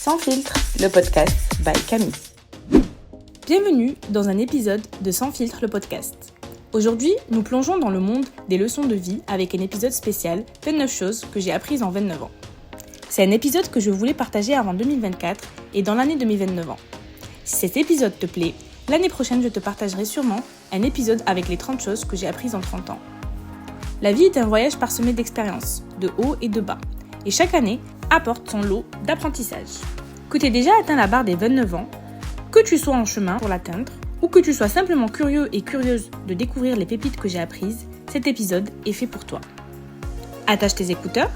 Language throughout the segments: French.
Sans filtre, le podcast by Camille. Bienvenue dans un épisode de Sans filtre, le podcast. Aujourd'hui, nous plongeons dans le monde des leçons de vie avec un épisode spécial 29 choses que j'ai apprises en 29 ans. C'est un épisode que je voulais partager avant 2024 et dans l'année de mes 29 ans. Si cet épisode te plaît, l'année prochaine je te partagerai sûrement un épisode avec les 30 choses que j'ai apprises en 30 ans. La vie est un voyage parsemé d'expériences, de hauts et de bas, et chaque année apporte son lot d'apprentissage. Que tu aies déjà atteint la barre des 29 ans, que tu sois en chemin pour l'atteindre, ou que tu sois simplement curieux et curieuse de découvrir les pépites que j'ai apprises, cet épisode est fait pour toi. Attache tes écouteurs,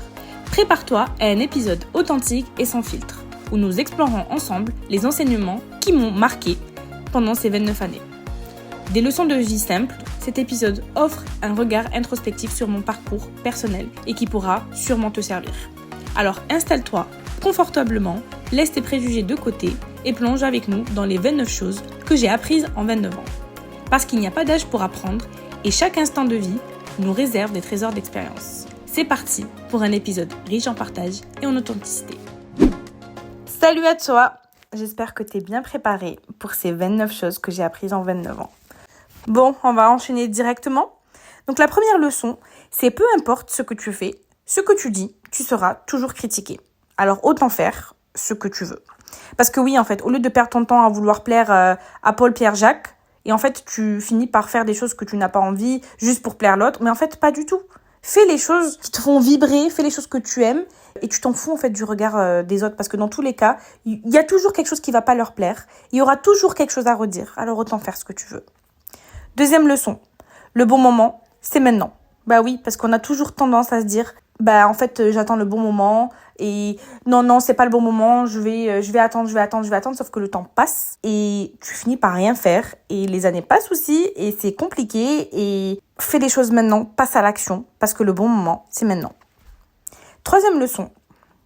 prépare-toi à un épisode authentique et sans filtre, où nous explorerons ensemble les enseignements qui m'ont marqué pendant ces 29 années. Des leçons de vie simples, cet épisode offre un regard introspectif sur mon parcours personnel et qui pourra sûrement te servir. Alors installe-toi confortablement, laisse tes préjugés de côté et plonge avec nous dans les 29 choses que j'ai apprises en 29 ans. Parce qu'il n'y a pas d'âge pour apprendre et chaque instant de vie nous réserve des trésors d'expérience. C'est parti pour un épisode riche en partage et en authenticité. Salut à toi, j'espère que tu es bien préparé pour ces 29 choses que j'ai apprises en 29 ans. Bon, on va enchaîner directement. Donc la première leçon, c'est peu importe ce que tu fais, ce que tu dis, tu seras toujours critiqué. Alors autant faire ce que tu veux. Parce que oui, en fait, au lieu de perdre ton temps à vouloir plaire à Paul, Pierre, Jacques, et en fait, tu finis par faire des choses que tu n'as pas envie juste pour plaire l'autre, mais en fait, pas du tout. Fais les choses qui te font vibrer, fais les choses que tu aimes, et tu t'en fous en fait du regard des autres, parce que dans tous les cas, il y a toujours quelque chose qui va pas leur plaire, il y aura toujours quelque chose à redire, alors autant faire ce que tu veux. Deuxième leçon, le bon moment, c'est maintenant. Bah oui, parce qu'on a toujours tendance à se dire, en fait, j'attends le bon moment, et non, c'est pas le bon moment, je vais attendre, sauf que le temps passe, et tu finis par rien faire, et les années passent aussi, et c'est compliqué, et fais les choses maintenant, passe à l'action, parce que le bon moment, c'est maintenant. Troisième leçon,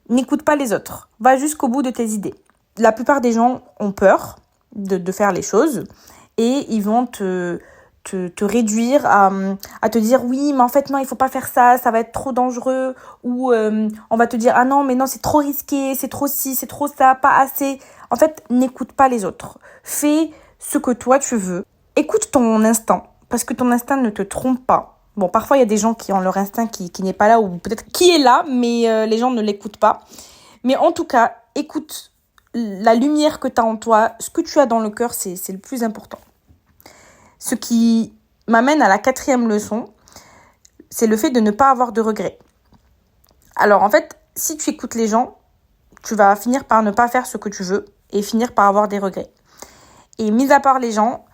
n'écoute pas les autres, va jusqu'au bout de tes idées. La plupart des gens ont peur de faire les choses, et ils vont te réduire à te dire oui mais en fait non il faut pas faire ça va être trop dangereux, ou on va te dire ah non mais non c'est trop risqué, c'est trop ci, c'est trop ça, pas assez. En fait, n'écoute pas les autres, fais ce que toi tu veux, écoute ton instinct parce que ton instinct ne te trompe pas. Bon, parfois il y a des gens qui ont leur instinct qui n'est pas là, ou peut-être qui est là mais les gens ne l'écoutent pas, mais en tout cas écoute la lumière que tu as en toi, ce que tu as dans le cœur, c'est le plus important. Ce qui m'amène à la quatrième leçon, c'est le fait de ne pas avoir de regrets. Alors en fait, si tu écoutes les gens, tu vas finir par ne pas faire ce que tu veux et finir par avoir des regrets. Et mis à part les gens,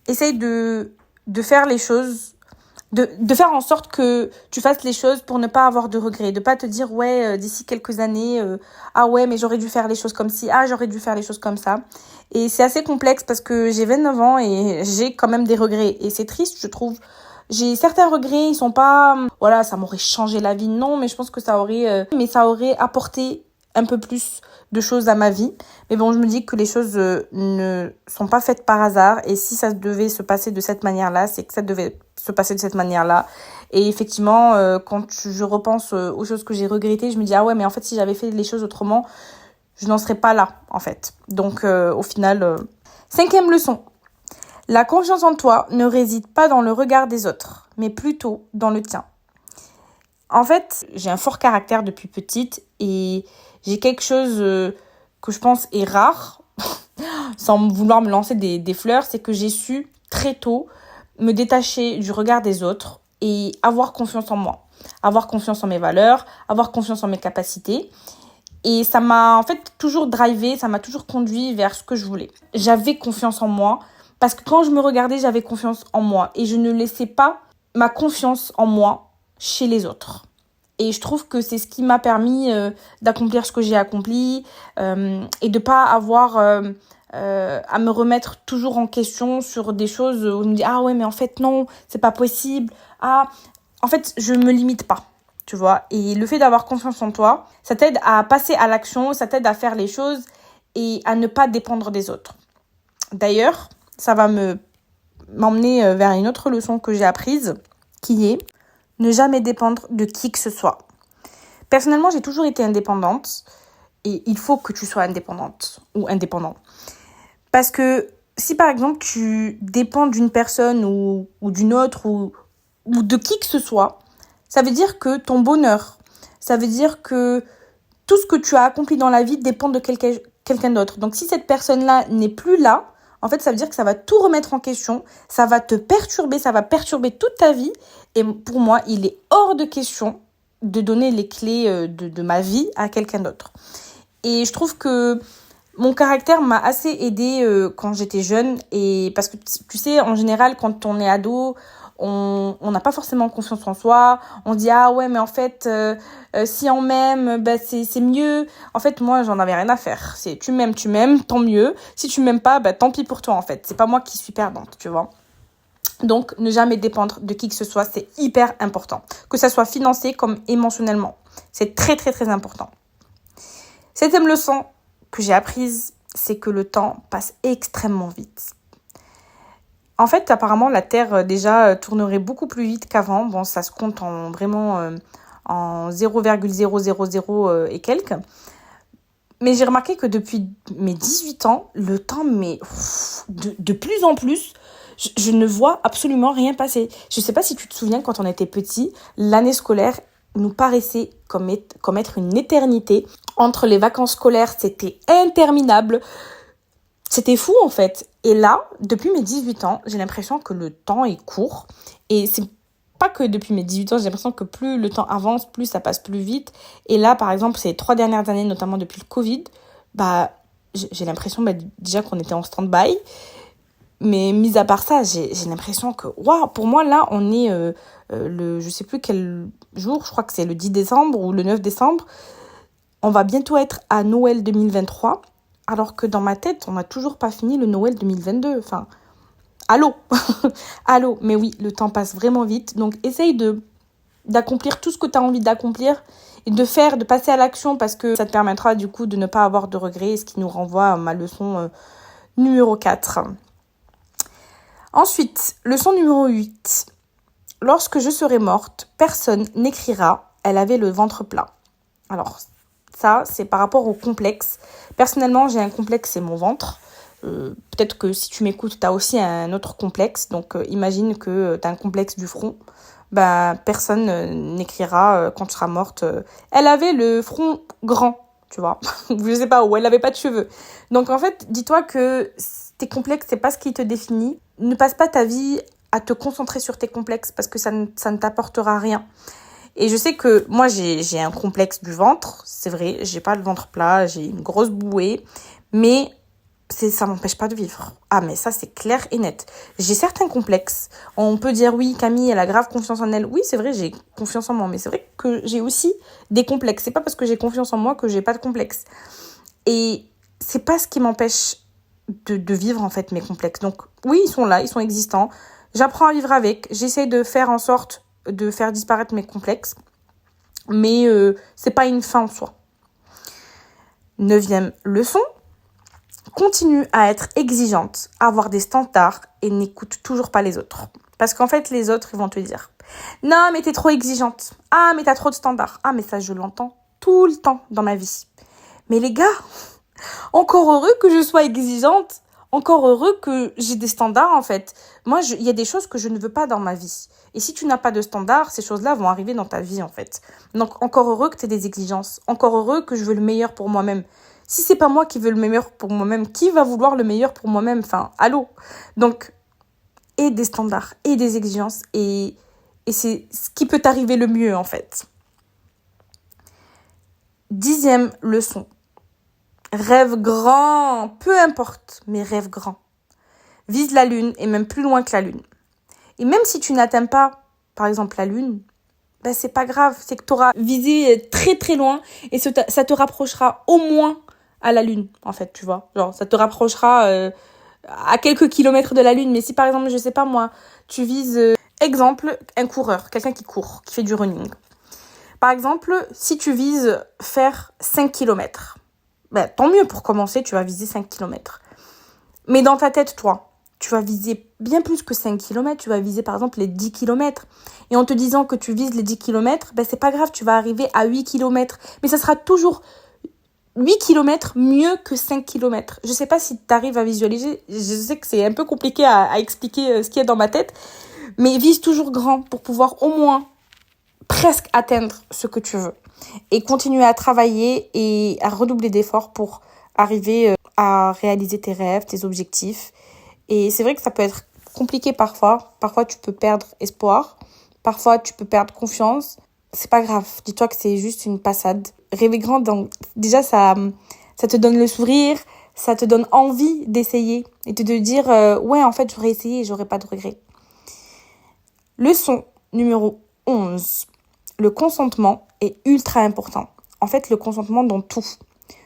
essaye de faire les choses, de faire en sorte que tu fasses les choses pour ne pas avoir de regrets, de pas te dire d'ici quelques années, mais j'aurais dû faire les choses comme ci, j'aurais dû faire les choses comme ça. Et c'est assez complexe parce que j'ai 29 ans et j'ai quand même des regrets. Et c'est triste, je trouve. J'ai certains regrets, ils sont pas... ça m'aurait changé la vie, non, mais je pense que ça aurait apporté un peu plus de choses à ma vie. Mais bon, je me dis que les choses ne sont pas faites par hasard. Et si ça devait se passer de cette manière-là, c'est que ça devait se passer de cette manière-là. Et effectivement, quand je repense aux choses que j'ai regrettées, je me dis mais en fait, si j'avais fait les choses autrement, je n'en serais pas là, en fait. Donc, au final... Cinquième leçon. La confiance en toi ne réside pas dans le regard des autres, mais plutôt dans le tien. En fait, j'ai un fort caractère depuis petite et j'ai quelque chose que je pense est rare, sans vouloir me lancer des fleurs, c'est que j'ai su très tôt me détacher du regard des autres et avoir confiance en moi. Avoir confiance en mes valeurs, avoir confiance en mes capacités. Et ça m'a en fait toujours drivé, ça m'a toujours conduit vers ce que je voulais. J'avais confiance en moi parce que quand je me regardais, j'avais confiance en moi. Et je ne laissais pas ma confiance en moi chez les autres. Et je trouve que c'est ce qui m'a permis d'accomplir ce que j'ai accompli et de pas avoir à me remettre toujours en question sur des choses où je me dis mais en fait non, c'est pas possible. En fait, je me limite pas. Tu vois, et le fait d'avoir confiance en toi, ça t'aide à passer à l'action, ça t'aide à faire les choses et à ne pas dépendre des autres. D'ailleurs, ça va m'emmener vers une autre leçon que j'ai apprise, qui est ne jamais dépendre de qui que ce soit. Personnellement, j'ai toujours été indépendante et il faut que tu sois indépendante ou indépendant. Parce que si par exemple tu dépends d'une personne ou d'une autre ou de qui que ce soit, ça veut dire que ton bonheur, ça veut dire que tout ce que tu as accompli dans la vie dépend de quelqu'un d'autre. Donc si cette personne-là n'est plus là, en fait ça veut dire que ça va tout remettre en question, ça va te perturber, ça va perturber toute ta vie. Et pour moi, il est hors de question de donner les clés de ma vie à quelqu'un d'autre. Et je trouve que mon caractère m'a assez aidée quand j'étais jeune. Et parce que tu sais, en général, quand on est ado, on n'a pas forcément confiance en soi. On dit, ah ouais, mais en fait, si on m'aime, bah, c'est mieux. En fait, moi, j'en avais rien à faire. C'est tu m'aimes, tant mieux. Si tu m'aimes pas, bah, tant pis pour toi, en fait. C'est pas moi qui suis perdante, tu vois. Donc, ne jamais dépendre de qui que ce soit, c'est hyper important. Que ça soit financé comme émotionnellement. C'est très, très, très important. 7e leçon que j'ai apprise, c'est que le temps passe extrêmement vite. En fait, apparemment, la Terre déjà tournerait beaucoup plus vite qu'avant. Bon, ça se compte en vraiment en 0,000 et quelques. Mais j'ai remarqué que depuis mes 18 ans, le temps, de plus en plus, je ne vois absolument rien passer. Je ne sais pas si tu te souviens, quand on était petit, l'année scolaire nous paraissait comme être une éternité. Entre les vacances scolaires, c'était interminable. C'était fou, en fait. Et là, depuis mes 18 ans, j'ai l'impression que le temps est court. Et c'est pas que depuis mes 18 ans, j'ai l'impression que plus le temps avance, plus ça passe plus vite. Et là, par exemple, ces 3 dernières années, notamment depuis le Covid, j'ai l'impression déjà qu'on était en stand-by. Mais mis à part ça, j'ai l'impression que, waouh, pour moi, là, on est je sais plus quel jour, je crois que c'est le 10 décembre ou le 9 décembre. On va bientôt être à Noël 2023, alors que dans ma tête, on n'a toujours pas fini le Noël 2022. Enfin, allô allô, mais oui, le temps passe vraiment vite. Donc, essaye d'accomplir tout ce que tu as envie d'accomplir et de passer à l'action, parce que ça te permettra du coup de ne pas avoir de regrets, ce qui nous renvoie à ma leçon numéro 4. Ensuite, leçon numéro 8. Lorsque je serai morte, personne n'écrira « Elle avait le ventre plat ». Alors, ça, c'est par rapport au complexe. Personnellement, j'ai un complexe, c'est mon ventre. Peut-être que si tu m'écoutes, tu as aussi un autre complexe. Donc, imagine que tu as un complexe du front. Personne n'écrira quand tu seras morte « Elle avait le front grand », tu vois. Je sais pas, ou elle n'avait pas de cheveux. Donc, en fait, dis-toi que tes complexes, c'est pas ce qui te définit. Ne passe pas ta vie à te concentrer sur tes complexes, parce que ça ne t'apportera rien. Et je sais que moi, j'ai un complexe du ventre, c'est vrai, j'ai pas le ventre plat, j'ai une grosse bouée, mais ça m'empêche pas de vivre. Ah, mais ça, c'est clair et net. J'ai certains complexes. On peut dire, oui, Camille, elle a grave confiance en elle. Oui, c'est vrai, j'ai confiance en moi, mais c'est vrai que j'ai aussi des complexes. C'est pas parce que j'ai confiance en moi que j'ai pas de complexe. Et c'est pas ce qui m'empêche de vivre, en fait, mes complexes. Donc, oui, ils sont là, ils sont existants. J'apprends à vivre avec. J'essaie de faire en sorte de faire disparaître mes complexes. Mais c'est pas une fin en soi. 9e leçon. Continue à être exigeante, à avoir des standards et n'écoute toujours pas les autres. Parce qu'en fait, les autres, ils vont te dire « Non, mais t'es trop exigeante. Ah, mais t'as trop de standards. Ah, mais ça, je l'entends tout le temps dans ma vie. Mais les gars, encore heureux que je sois exigeante. Encore heureux que j'ai des standards, en fait. Moi, il y a des choses que je ne veux pas dans ma vie. Et si tu n'as pas de standards, ces choses-là vont arriver dans ta vie, en fait. Donc, encore heureux que tu aies des exigences. Encore heureux que je veux le meilleur pour moi-même. Si c'est pas moi qui veux le meilleur pour moi-même, qui va vouloir le meilleur pour moi-même? Enfin, allô? Donc, et des standards, et des exigences, et c'est ce qui peut t'arriver le mieux, en fait. 10e leçon. Rêve grand, peu importe, mais rêve grand. Vise la lune et même plus loin que la lune. Et même si tu n'atteins pas, par exemple, la lune, c'est pas grave, c'est que tu auras visé très très loin et ça te rapprochera au moins à la lune, en fait, tu vois. Genre, ça te rapprochera à quelques kilomètres de la lune. Mais si par exemple, je sais pas moi, tu vises, exemple, un coureur, quelqu'un qui court, qui fait du running. Par exemple, si tu vises faire 5 kilomètres, tant mieux, pour commencer, tu vas viser 5 kilomètres. Mais dans ta tête, toi, tu vas viser bien plus que 5 kilomètres. Tu vas viser, par exemple, les 10 kilomètres. Et en te disant que tu vises les 10 kilomètres, c'est pas grave, tu vas arriver à 8 kilomètres. Mais ça sera toujours 8 km mieux que 5 km. Je sais pas si tu arrives à visualiser. Je sais que c'est un peu compliqué à expliquer ce qu'il y a dans ma tête. Mais vise toujours grand pour pouvoir au moins presque atteindre ce que tu veux. Et continuer à travailler et à redoubler d'efforts pour arriver à réaliser tes rêves, tes objectifs. Et c'est vrai que ça peut être compliqué parfois. Parfois, tu peux perdre espoir. Parfois, tu peux perdre confiance. C'est pas grave. Dis-toi que c'est juste une passade. Rêver grand, donc, déjà, ça te donne le sourire. Ça te donne envie d'essayer. Et de te dire, ouais, en fait, j'aurais essayé et j'aurais pas de regrets. Leçon numéro 11. Le consentement est ultra important. En fait, le consentement dans tout.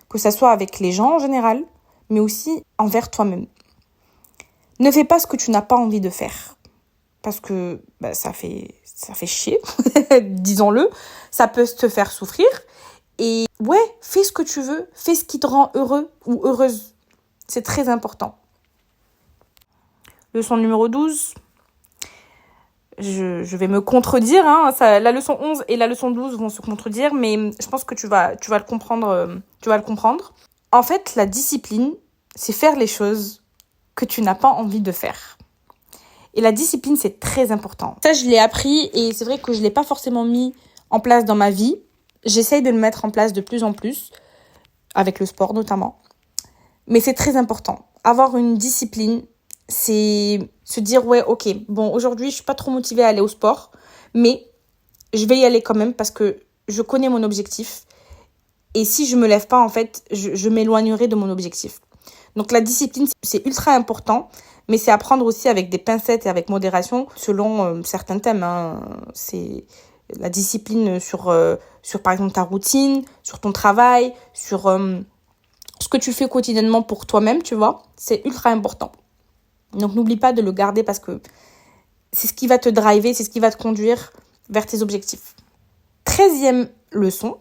Que ça soit avec les gens en général, mais aussi envers toi-même. Ne fais pas ce que tu n'as pas envie de faire. Parce que ça fait chier, disons-le. Ça peut te faire souffrir. Et ouais, fais ce que tu veux. Fais ce qui te rend heureux ou heureuse. C'est très important. Leçon numéro 12. Je vais me contredire. La leçon 11 et la leçon 12 vont se contredire. Mais je pense que tu vas le comprendre. En fait, la discipline, c'est faire les choses que tu n'as pas envie de faire. Et la discipline, c'est très important. Ça, je l'ai appris et c'est vrai que je ne l'ai pas forcément mis en place dans ma vie. J'essaye de le mettre en place de plus en plus, avec le sport notamment. Mais c'est très important. Avoir une discipline, c'est se dire, ouais, ok, bon, aujourd'hui, je ne suis pas trop motivée à aller au sport, mais je vais y aller quand même parce que je connais mon objectif. Et si je ne me lève pas, en fait, je m'éloignerai de mon objectif. Donc la discipline, c'est ultra important. Mais c'est à prendre aussi avec des pincettes et avec modération selon certains thèmes. C'est la discipline sur, par exemple, ta routine, sur ton travail, sur ce que tu fais quotidiennement pour toi-même, tu vois. C'est ultra important. Donc, n'oublie pas de le garder parce que c'est ce qui va te driver, c'est ce qui va te conduire vers tes objectifs. 13e leçon.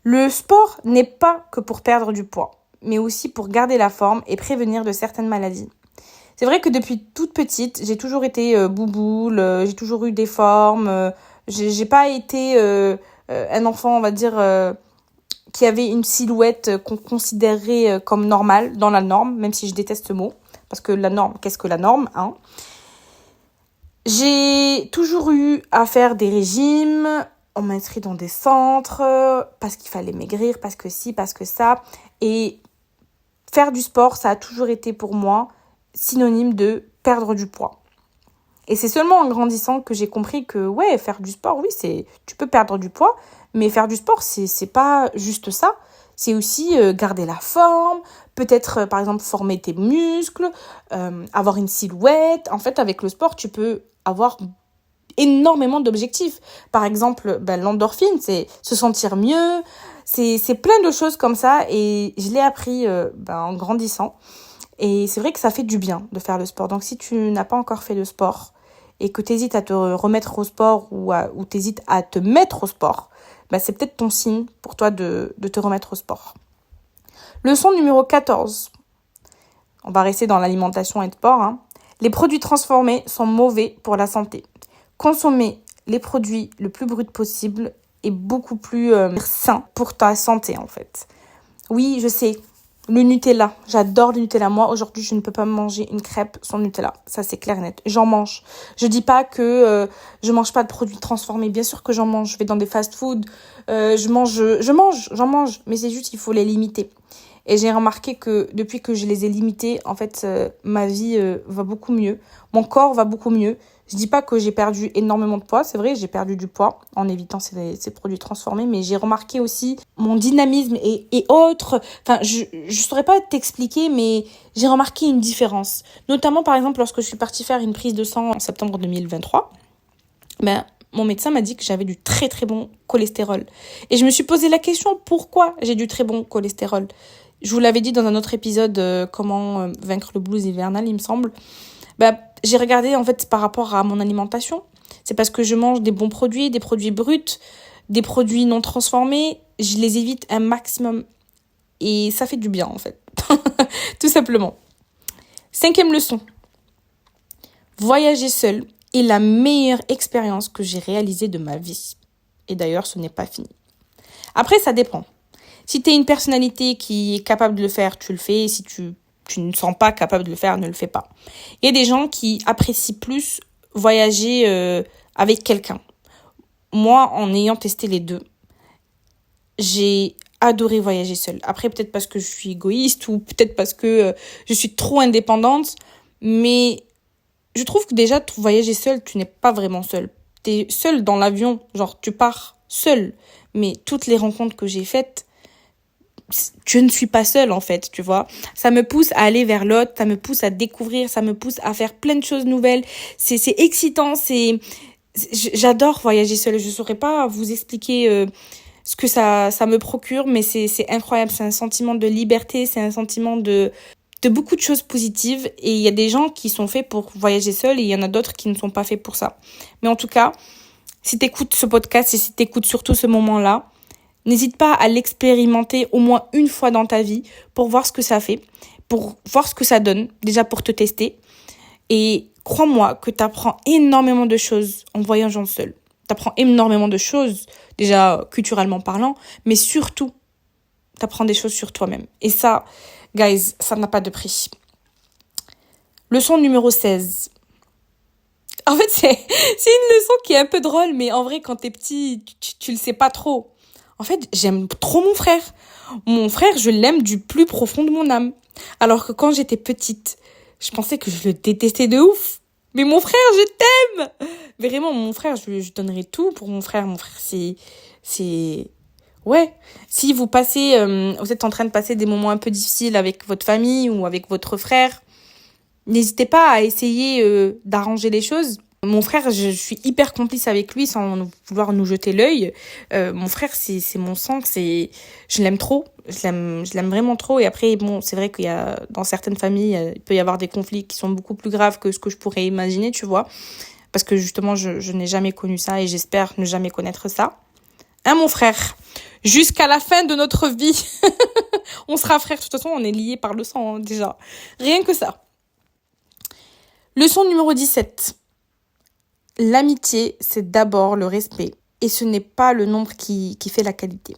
Le sport n'est pas que pour perdre du poids, mais aussi pour garder la forme et prévenir de certaines maladies. C'est vrai que depuis toute petite, j'ai toujours été bouboule, j'ai toujours eu des formes, j'ai pas été un enfant, on va dire, qui avait une silhouette qu'on considérait comme normale, dans la norme, même si je déteste ce mot, parce que la norme, qu'est-ce que la norme, hein ? J'ai toujours eu à faire des régimes. On m'a inscrit dans des centres parce qu'il fallait maigrir, parce que ci, parce que ça. Et faire du sport, ça a toujours été pour moi synonyme de perdre du poids. Et c'est seulement en grandissant que j'ai compris que ouais, faire du sport, oui, tu peux perdre du poids, mais faire du sport, c'est pas juste ça. C'est aussi garder la forme, peut-être par exemple former tes muscles, avoir une silhouette. En fait, avec le sport, tu peux avoir énormément d'objectifs. Par exemple, l'endorphine, c'est se sentir mieux. C'est plein de choses comme ça et je l'ai appris en grandissant. Et c'est vrai que ça fait du bien de faire le sport. Donc si tu n'as pas encore fait de sport et que tu hésites à te remettre au sport ou tu hésites à te mettre au sport, c'est peut-être ton signe pour toi de te remettre au sport. Leçon numéro 14. On va rester dans l'alimentation et le sport. Les produits transformés sont mauvais pour la santé. Consommer les produits le plus brut possible est beaucoup plus sain pour ta santé en fait. Oui, je sais. Le Nutella, j'adore le Nutella. Moi, aujourd'hui, je ne peux pas manger une crêpe sans Nutella. Ça, c'est clair et net. J'en mange. Je dis pas que je mange pas de produits transformés. Bien sûr que j'en mange. Je vais dans des fast-food. J'en mange. Mais c'est juste qu'il faut les limiter. Et j'ai remarqué que depuis que je les ai limités, en fait, ma vie va beaucoup mieux. Mon corps va beaucoup mieux. Je dis pas que j'ai perdu énormément de poids. C'est vrai, j'ai perdu du poids en évitant ces produits transformés. Mais j'ai remarqué aussi mon dynamisme et autres. Enfin, je saurais pas t'expliquer, mais j'ai remarqué une différence. Notamment, par exemple, lorsque je suis partie faire une prise de sang en septembre 2023. Mon médecin m'a dit que j'avais du très très bon cholestérol. Et je me suis posé la question, pourquoi j'ai du très bon cholestérol ? Je vous l'avais dit dans un autre épisode, comment vaincre le blues hivernal, il me semble. J'ai regardé en fait par rapport à mon alimentation. C'est parce que je mange des bons produits, des produits bruts, des produits non transformés. Je les évite un maximum. Et ça fait du bien en fait. Tout simplement. 5e leçon. Voyager seul est la meilleure expérience que j'ai réalisée de ma vie. Et d'ailleurs, ce n'est pas fini. Après, ça dépend. Si tu es une personnalité qui est capable de le faire, tu le fais. Si tu ne sens pas capable de le faire, ne le fais pas. Il y a des gens qui apprécient plus voyager avec quelqu'un. Moi, en ayant testé les deux, j'ai adoré voyager seule. Après, peut-être parce que je suis égoïste ou peut-être parce que je suis trop indépendante. Mais je trouve que déjà, voyager seule, tu n'es pas vraiment seule. Tu es seule dans l'avion, genre tu pars seule. Mais toutes les rencontres que j'ai faites, je ne suis pas seule en fait, tu vois. Ça me pousse à aller vers l'autre, ça me pousse à découvrir, ça me pousse à faire plein de choses nouvelles. C'est excitant, j'adore voyager seule. Je saurais pas vous expliquer ce que ça me procure, mais c'est incroyable. C'est un sentiment de liberté, c'est un sentiment de beaucoup de choses positives. Et il y a des gens qui sont faits pour voyager seuls et il y en a d'autres qui ne sont pas faits pour ça. Mais en tout cas, si t'écoutes ce podcast et si t'écoutes surtout ce moment-là, n'hésite pas à l'expérimenter au moins une fois dans ta vie pour voir ce que ça fait, pour voir ce que ça donne, déjà pour te tester. Et crois-moi que t'apprends énormément de choses en voyageant seul. T'apprends énormément de choses, déjà culturellement parlant, mais surtout, t'apprends des choses sur toi-même. Et ça, guys, ça n'a pas de prix. Leçon numéro 16. En fait, c'est une leçon qui est un peu drôle, mais en vrai, quand t'es petit, tu le sais pas trop. En fait, j'aime trop mon frère. Mon frère, je l'aime du plus profond de mon âme. Alors que quand j'étais petite, je pensais que je le détestais de ouf. Mais mon frère, je t'aime. Vraiment, mon frère, je donnerais tout pour mon frère. Mon frère, c'est... Ouais. Si vous passez, vous êtes en train de passer des moments un peu difficiles avec votre famille ou avec votre frère, n'hésitez pas à essayer d'arranger les choses. Mon frère, je suis hyper complice avec lui sans vouloir nous jeter l'œil. Mon frère, c'est mon sang, je l'aime trop. Je l'aime vraiment trop. Et après, bon, c'est vrai qu'il y a, dans certaines familles, il peut y avoir des conflits qui sont beaucoup plus graves que ce que je pourrais imaginer, tu vois. Parce que justement, je n'ai jamais connu ça et j'espère ne jamais connaître ça. Hein, mon frère? Jusqu'à la fin de notre vie. On sera frères. De toute façon, on est liés par le sang, hein, déjà. Rien que ça. Leçon numéro 17. L'amitié, c'est d'abord le respect. Et ce n'est pas le nombre qui fait la qualité.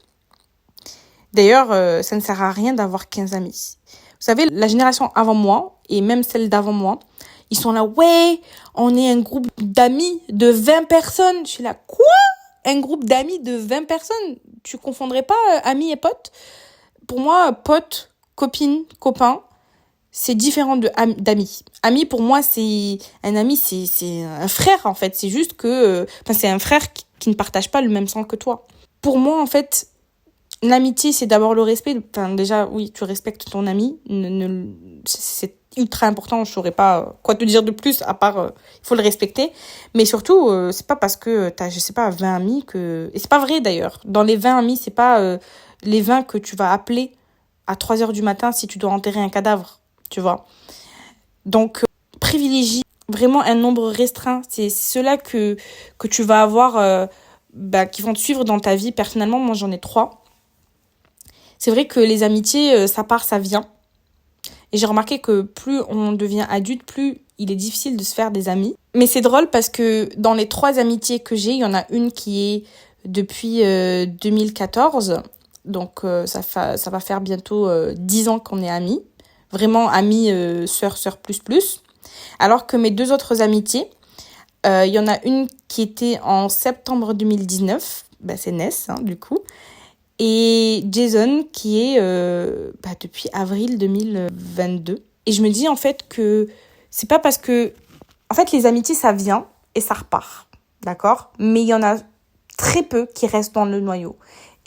D'ailleurs, ça ne sert à rien d'avoir 15 amis. Vous savez, la génération avant moi, et même celle d'avant moi, ils sont là, ouais, on est un groupe d'amis de 20 personnes. Je suis là, quoi? Un groupe d'amis de 20 personnes? Tu confondrais pas amis et potes? Pour moi, potes, copines, copains, c'est différent d'amis. Ami, pour moi, c'est un ami, c'est un frère, en fait. C'est juste que... c'est un frère qui ne partage pas le même sang que toi. Pour moi, en fait, l'amitié, c'est d'abord le respect. Enfin, déjà, oui, tu respectes ton ami. C'est ultra important. Je ne saurais pas quoi te dire de plus, à part, il faut le respecter. Mais surtout, c'est pas parce que tu as, je sais pas, 20 amis que... Et c'est pas vrai, d'ailleurs. Dans les 20 amis, c'est pas les 20 que tu vas appeler à 3h du matin si tu dois enterrer un cadavre. Tu vois. Donc, privilégie vraiment un nombre restreint. C'est ceux-là que tu vas avoir, qui vont te suivre dans ta vie. Personnellement, moi, j'en ai 3. C'est vrai que les amitiés, ça part, ça vient. Et j'ai remarqué que plus on devient adulte, plus il est difficile de se faire des amis. Mais c'est drôle parce que dans les 3 amitiés que j'ai, il y en a une qui est depuis 2014. Donc, ça va faire bientôt 10 ans qu'on est amis. Vraiment amis sœur plus. Alors que mes 2 autres amitiés, il y en a une qui était en septembre 2019, c'est Ness, hein, du coup, et Jason qui est depuis avril 2022. Et je me dis en fait que c'est pas parce que... En fait, les amitiés, ça vient et ça repart, d'accord? Mais il y en a très peu qui restent dans le noyau.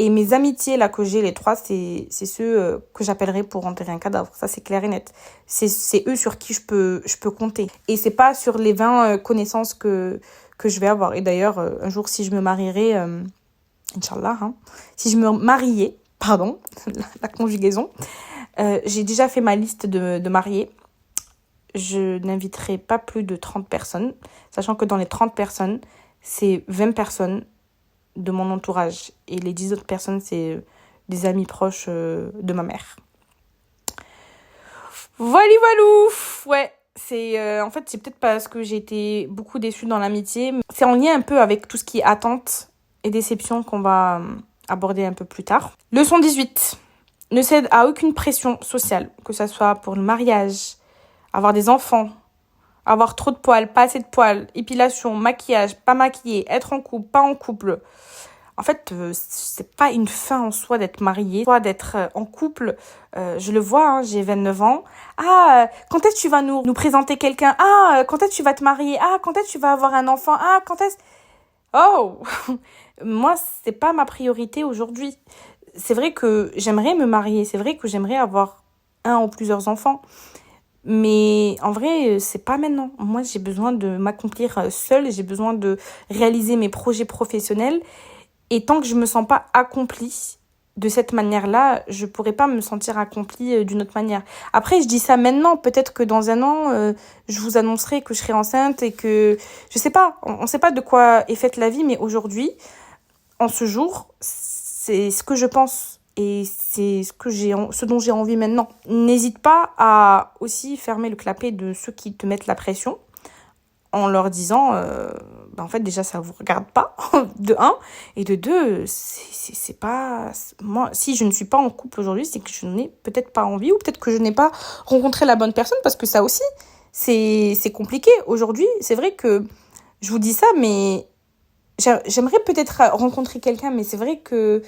Et mes amitiés, là, que j'ai, les 3, c'est ceux que j'appellerais pour enterrer un cadavre. Ça, c'est clair et net. C'est eux sur qui je peux compter. Et c'est pas sur les 20 connaissances que je vais avoir. Et d'ailleurs, un jour, si je me marierai, Inch'Allah, hein, si je me mariais, pardon, la conjugaison, j'ai déjà fait ma liste de mariés. Je n'inviterai pas plus de 30 personnes, sachant que dans les 30 personnes, c'est 20 personnes de mon entourage et les 10 autres personnes, c'est des amis proches de ma mère. Voilou. Ouais, en fait, c'est peut-être parce que j'ai été beaucoup déçue dans l'amitié. C'est en lien un peu avec tout ce qui est attente et déception qu'on va aborder un peu plus tard. Leçon 18. Ne cède à aucune pression sociale, que ce soit pour le mariage, avoir des enfants, avoir trop de poils, pas assez de poils, épilation, maquillage, pas maquillé, être en couple, pas en couple. En fait, c'est pas une fin en soi d'être marié, soit d'être en couple. Je le vois, hein, j'ai 29 ans. Ah, quand est-ce que tu vas nous présenter quelqu'un? Ah, quand est-ce que tu vas te marier? Ah, quand est-ce que tu vas avoir un enfant? Ah, quand est-ce... Oh, moi, c'est pas ma priorité aujourd'hui. C'est vrai que j'aimerais me marier, c'est vrai que j'aimerais avoir un ou plusieurs enfants. Mais en vrai, c'est pas maintenant. Moi, j'ai besoin de m'accomplir seule, j'ai besoin de réaliser mes projets professionnels. Et tant que je me sens pas accomplie de cette manière-là, je pourrais pas me sentir accomplie d'une autre manière. Après, je dis ça maintenant. Peut-être que dans un an, je vous annoncerai que je serai enceinte et que... Je sais pas. On sait pas de quoi est faite la vie, mais aujourd'hui, en ce jour, c'est ce que je pense. Et c'est ce dont j'ai envie maintenant. N'hésite pas à aussi fermer le clapet de ceux qui te mettent la pression en leur disant, en fait, déjà, ça vous regarde pas, de un. Et de deux, c'est pas... Moi, si je ne suis pas en couple aujourd'hui, c'est que je n'ai peut-être pas envie ou peut-être que je n'ai pas rencontré la bonne personne parce que ça aussi, c'est compliqué. Aujourd'hui, c'est vrai que je vous dis ça, mais j'aimerais peut-être rencontrer quelqu'un, mais c'est vrai que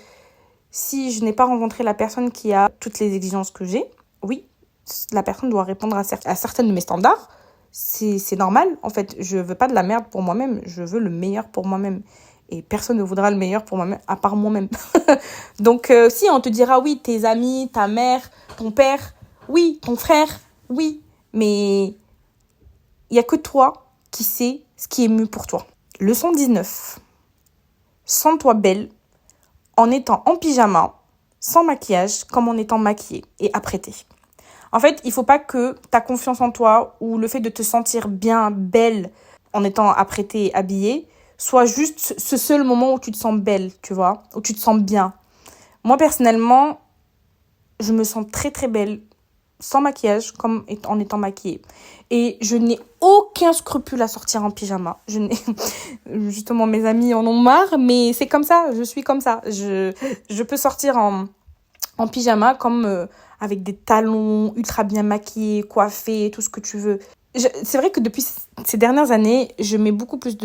si je n'ai pas rencontré la personne qui a toutes les exigences que j'ai, oui, la personne doit répondre à certains de mes standards. C'est normal, en fait. Je veux pas de la merde pour moi-même. Je veux le meilleur pour moi-même. Et personne ne voudra le meilleur pour moi-même, à part moi-même. Donc, si on te dira, oui, tes amis, ta mère, ton père, oui, ton frère, oui. Mais il n'y a que toi qui sais ce qui est mieux pour toi. Leçon 19. Sens-toi belle en étant en pyjama, sans maquillage, comme en étant maquillée et apprêtée. En fait, il faut pas que ta confiance en toi ou le fait de te sentir bien, belle, en étant apprêtée et habillée, soit juste ce seul moment où tu te sens belle, tu vois, où tu te sens bien. Moi, personnellement, je me sens très très belle, sans maquillage, comme en étant maquillée. Et je n'ai aucun scrupule à sortir en pyjama. Justement, mes amis en ont marre, mais c'est comme ça, je suis comme ça. Je peux sortir en pyjama comme avec des talons ultra bien maquillés, coiffés, tout ce que tu veux. C'est vrai que depuis ces dernières années, je mets beaucoup plus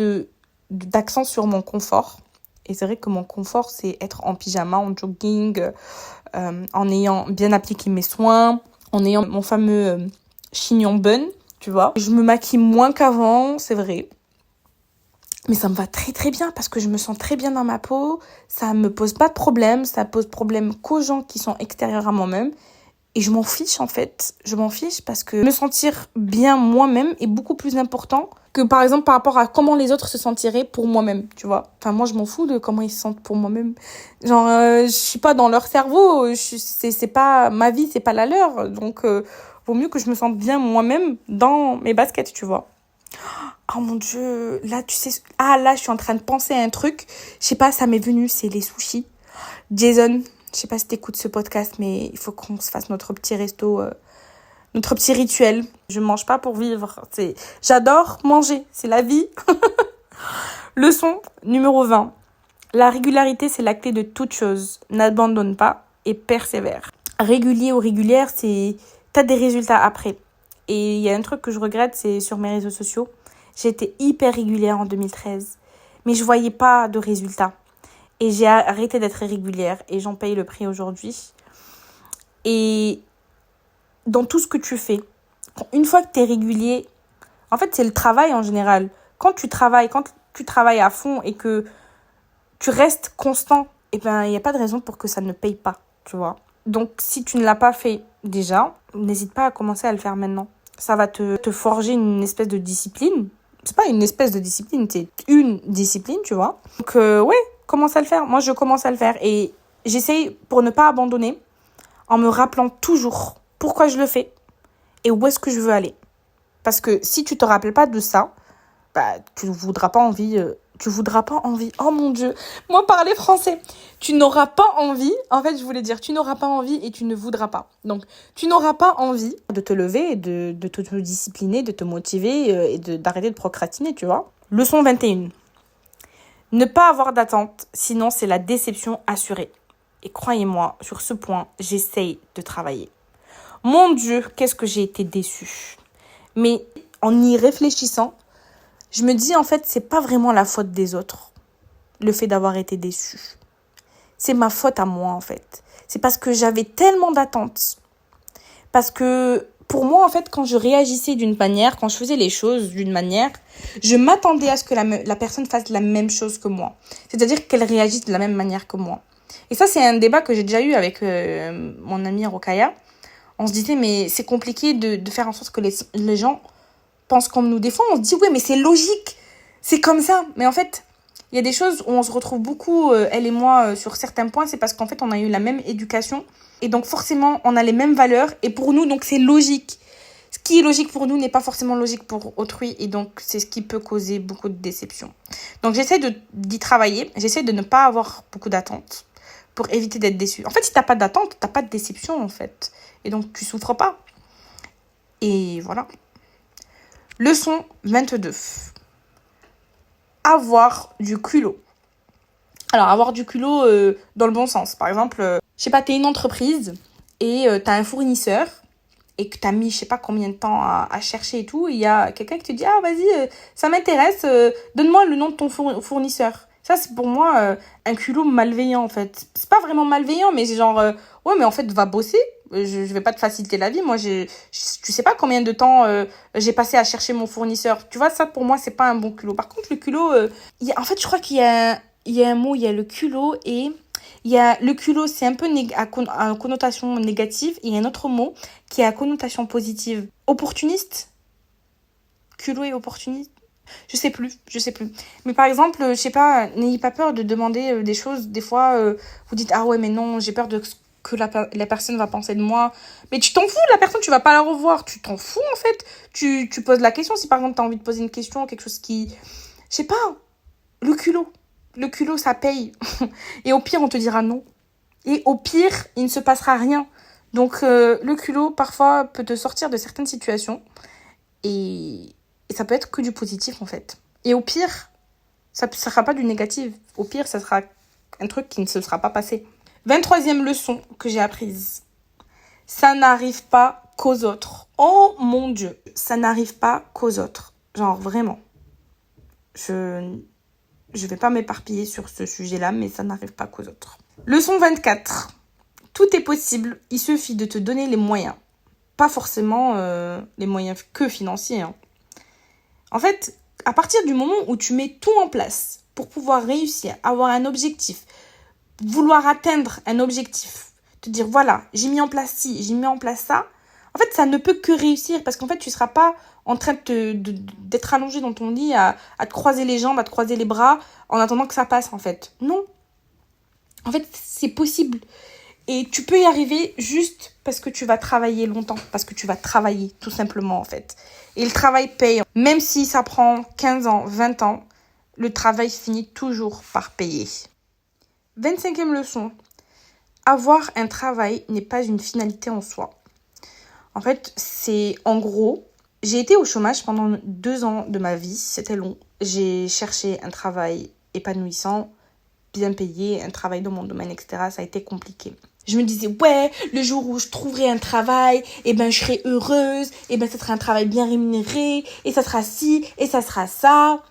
d'accent sur mon confort. Et c'est vrai que mon confort, c'est être en pyjama, en jogging, en ayant bien appliqué mes soins, en ayant mon fameux chignon bun, tu vois. Je me maquille moins qu'avant, c'est vrai. Mais ça me va très très bien parce que je me sens très bien dans ma peau. Ça me pose pas de problème. Ça pose problème qu'aux gens qui sont extérieurs à moi-même. Et je m'en fiche en fait. Je m'en fiche parce que me sentir bien moi-même est beaucoup plus important que par exemple par rapport à comment les autres se sentiraient pour moi-même, tu vois. Enfin moi je m'en fous de comment ils se sentent pour moi-même. Genre je suis pas dans leur cerveau. C'est pas ma vie, c'est pas la leur. Donc vaut mieux que je me sente bien moi-même dans mes baskets, tu vois. Oh mon Dieu, là tu sais... Ah là je suis en train de penser à un truc. Je sais pas, ça m'est venu, c'est les sushis. Jason, je sais pas si t'écoutes ce podcast, mais il faut qu'on se fasse notre petit resto, notre petit rituel. Je mange pas pour vivre. J'adore manger, c'est la vie. Leçon numéro 20. La régularité, c'est la clé de toute chose. N'abandonne pas et persévère. Régulier ou régulière, t'as des résultats après. Et il y a un truc que je regrette, c'est sur mes réseaux sociaux. J'ai été hyper régulière en 2013, mais je voyais pas de résultats. Et j'ai arrêté d'être irrégulière et j'en paye le prix aujourd'hui. Et dans tout ce que tu fais, une fois que tu es régulier, en fait, c'est le travail en général. Quand tu travailles à fond et que tu restes constant, eh ben, il n'y a pas de raison pour que ça ne paye pas, tu vois. Donc, si tu ne l'as pas fait déjà, n'hésite pas à commencer à le faire maintenant. Ça va te forger une espèce de discipline. C'est pas une espèce de discipline, c'est une discipline, tu vois. Donc, ouais. Commence à le faire. Moi, je commence à le faire. Et j'essaye pour ne pas abandonner en me rappelant toujours pourquoi je le fais et où est-ce que je veux aller. Parce que si tu te rappelles pas de ça, bah, tu voudras pas envie. Oh mon Dieu. Moi, parler français. Tu n'auras pas envie. En fait, je voulais dire, tu n'auras pas envie et tu ne voudras pas. Donc, tu n'auras pas envie de te lever, et de te discipliner, de te motiver et d'arrêter de procrastiner, tu vois. Leçon 21. Ne pas avoir d'attente, sinon c'est la déception assurée. Et croyez-moi, sur ce point, j'essaye de travailler. Mon Dieu, qu'est-ce que j'ai été déçue. Mais en y réfléchissant, je me dis en fait, c'est pas vraiment la faute des autres, le fait d'avoir été déçue. C'est ma faute à moi en fait. C'est parce que j'avais tellement d'attentes. Parce que pour moi en fait, quand je réagissais d'une manière, quand je faisais les choses d'une manière, je m'attendais à ce que la personne fasse la même chose que moi. C'est-à-dire qu'elle réagisse de la même manière que moi. Et ça, c'est un débat que j'ai déjà eu avec mon amie Rokaya. On se disait, mais c'est compliqué de faire en sorte que les gens pensent comme nous. Des fois, on se dit, ouais, mais c'est logique. C'est comme ça. Mais en fait, il y a des choses où on se retrouve beaucoup, elle et moi, sur certains points. C'est parce qu'en fait, on a eu la même éducation. Et donc, forcément, on a les mêmes valeurs. Et pour nous, donc, c'est logique. Ce qui est logique pour nous n'est pas forcément logique pour autrui. Et donc, c'est ce qui peut causer beaucoup de déception. Donc, j'essaie d'y travailler. J'essaie de ne pas avoir beaucoup d'attentes pour éviter d'être déçue. En fait, si t'as pas d'attente, t'as pas de déception, en fait. Et donc, tu souffres pas. Et voilà. Leçon 22. Avoir du culot. Alors, avoir du culot dans le bon sens. Par exemple, je sais pas, t'es une entreprise et t'as un fournisseur et que t'as mis je sais pas combien de temps à chercher et tout. Il y a quelqu'un qui te dit, ah, vas-y, ça m'intéresse, donne-moi le nom de ton fournisseur. Ça, c'est pour moi un culot malveillant, en fait. C'est pas vraiment malveillant, mais c'est genre, ouais, mais en fait, va bosser. Je vais pas te faciliter la vie. Moi, tu sais pas combien de temps j'ai passé à chercher mon fournisseur. Tu vois, ça, pour moi, c'est pas un bon culot. Par contre, le culot, en fait, je crois il y a un mot, il y a le culot et il y a le culot, c'est un peu à connotation négative. Il y a un autre mot qui est à connotation positive. Opportuniste. Culot et opportuniste. Je sais plus. Mais par exemple, je sais pas, n'ayez pas peur de demander des choses. Des fois, vous dites, ah ouais, mais non, j'ai peur de que la personne va penser de moi. Mais tu t'en fous, la personne, tu vas pas la revoir. Tu t'en fous, en fait. Tu poses la question. Si par exemple, t'as envie de poser une question, quelque chose qui... Je sais pas, le culot. Le culot, ça paye. Et au pire, on te dira non. Et au pire, il ne se passera rien. Donc, le culot, parfois, peut te sortir de certaines situations. Et ça peut être que du positif, en fait. Et au pire, ça ne sera pas du négatif. Au pire, ça sera un truc qui ne se sera pas passé. 23e leçon que j'ai apprise. Ça n'arrive pas qu'aux autres. Oh mon Dieu. Ça n'arrive pas qu'aux autres. Genre, vraiment. Je vais pas m'éparpiller sur ce sujet-là, mais ça n'arrive pas qu'aux autres. Leçon 24. Tout est possible. Il suffit de te donner les moyens. Pas forcément les moyens que financiers, hein. En fait, à partir du moment où tu mets tout en place pour pouvoir réussir, avoir un objectif, vouloir atteindre un objectif, te dire voilà, j'ai mis en place ci, j'ai mis en place ça, en fait, ça ne peut que réussir parce qu'en fait, tu ne seras pas en train d'être allongé dans ton lit à te croiser les jambes, à te croiser les bras en attendant que ça passe, en fait. Non. En fait, c'est possible. Et tu peux y arriver juste parce que tu vas travailler longtemps. Parce que tu vas travailler, tout simplement, en fait. Et le travail paye. Même si ça prend 15 ans, 20 ans, le travail finit toujours par payer. 25e leçon. Avoir un travail n'est pas une finalité en soi. En fait, c'est en gros, j'ai été au chômage pendant 2 ans de ma vie. C'était long. J'ai cherché un travail épanouissant, bien payé, un travail dans mon domaine, etc. Ça a été compliqué. Je me disais, ouais, le jour où je trouverai un travail, eh ben, je serai heureuse, eh ben, ça sera un travail bien rémunéré, et ça sera ci, et ça sera ça.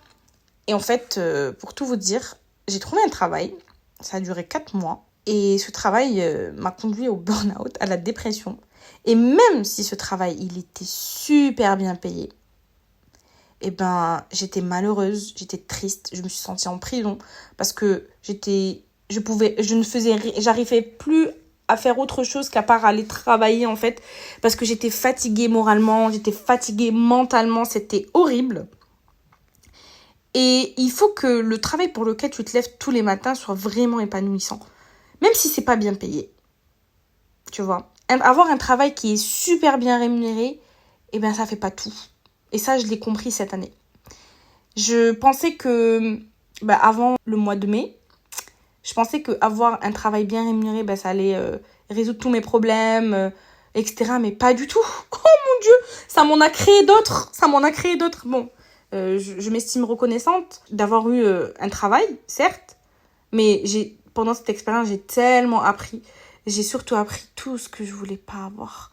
Et en fait, pour tout vous dire, j'ai trouvé un travail, ça a duré 4 mois, et ce travail m'a conduit au burn-out, à la dépression. Et même si ce travail, il était super bien payé, eh ben, j'étais malheureuse, j'étais triste, je me suis sentie en prison, parce que j'arrivais plus à faire autre chose qu'à part aller travailler, en fait, parce que j'étais fatiguée moralement, j'étais fatiguée mentalement, c'était horrible. Et il faut que le travail pour lequel tu te lèves tous les matins soit vraiment épanouissant, même si c'est pas bien payé. Tu vois, avoir un travail qui est super bien rémunéré, eh ben, ça fait pas tout. Et ça, je l'ai compris cette année. Je pensais que, avant le mois de mai, je pensais qu'avoir un travail bien rémunéré, ça allait résoudre tous mes problèmes, etc. Mais pas du tout. Oh mon Dieu, ça m'en a créé d'autres. Bon, Je m'estime reconnaissante d'avoir eu un travail, certes, mais pendant cette expérience, j'ai tellement appris. J'ai surtout appris tout ce que je voulais pas avoir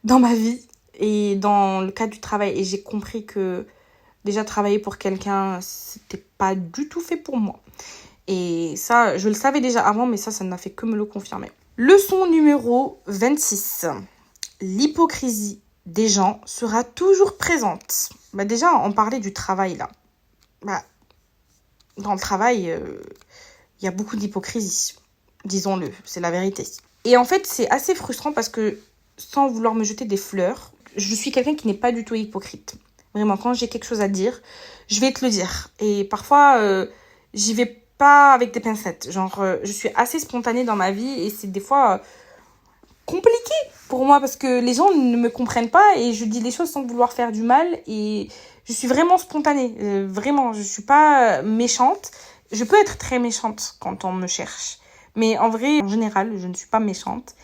dans ma vie et dans le cadre du travail. Et j'ai compris que déjà travailler pour quelqu'un, c'était pas du tout fait pour moi. Et ça, je le savais déjà avant, mais ça n'a fait que me le confirmer. Leçon numéro 26. L'hypocrisie des gens sera toujours présente. Déjà, on parlait du travail, là. Dans le travail, il y a beaucoup d'hypocrisie. Disons-le, c'est la vérité. Et en fait, c'est assez frustrant parce que, sans vouloir me jeter des fleurs, je suis quelqu'un qui n'est pas du tout hypocrite. Vraiment, quand j'ai quelque chose à dire, je vais te le dire. Et parfois, j'y vais pas avec des pincettes. Je suis assez spontanée dans ma vie et c'est des fois compliqué pour moi parce que les gens ne me comprennent pas et je dis les choses sans vouloir faire du mal et je suis vraiment spontanée. Vraiment, je suis pas méchante. Je peux être très méchante quand on me cherche. Mais en vrai, en général, je ne suis pas méchante.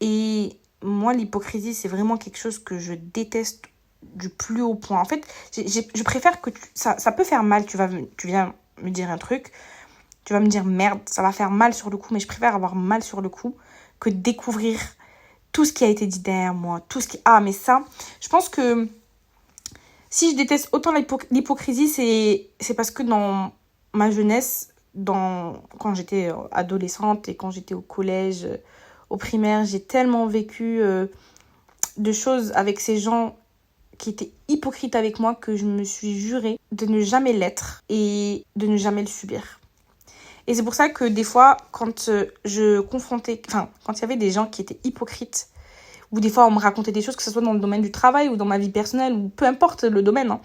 Et moi, l'hypocrisie, c'est vraiment quelque chose que je déteste du plus haut point. En fait, je préfère que ça peut faire mal. Tu viens me dire un truc, tu vas me dire merde, ça va faire mal sur le coup, mais je préfère avoir mal sur le coup que découvrir tout ce qui a été dit derrière moi. Mais ça, je pense que si je déteste autant l'hypocrisie, c'est parce que dans ma jeunesse, quand j'étais adolescente et quand j'étais au collège, au primaire, j'ai tellement vécu de choses avec ces gens qui étaient hypocrites avec moi que je me suis jurée de ne jamais l'être et de ne jamais le subir. Et c'est pour ça que des fois, quand quand il y avait des gens qui étaient hypocrites, ou des fois on me racontait des choses, que ce soit dans le domaine du travail ou dans ma vie personnelle, ou peu importe le domaine, hein,